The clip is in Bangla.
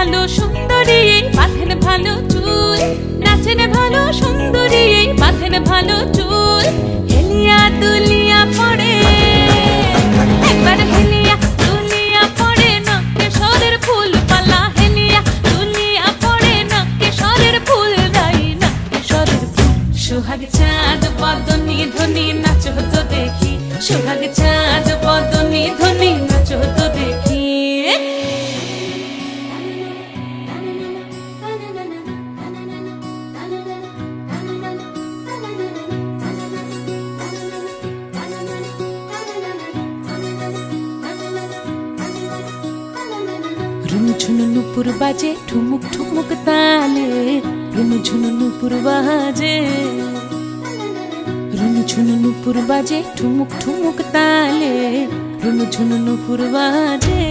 ভালো সুন্দরী বাঁধেন ভালো চুল, নাচেন ভালো সুন্দরী বাঁধেন ভালো চুল। হেলিয়া দুলিয়া পড়ে একবার হেলিয়া দুলিয়া পড়ে নকেশ্বরের ফুল পালা, হেলিয়া দুলিয়া পড়ে নকেশ্বরের ফুল রাই নকেশ্বরের ফুল। সোহাগ চাঁদ বদনি ধ্বনি নাচ হতো দেখি, সোহাগ চাঁদ বদনি ধ্বনি নাচ হতো দেখি। রুনুঝুনু নুপুর বাজে ঠুমুক ঠুমুক তালে, রুনুঝুনু নুপুর বাজে, রুনুঝুনু নুপুর বাজে ঠুমুক ঠুমুক তালে, রুনুঝুনু নুপুর বাজে।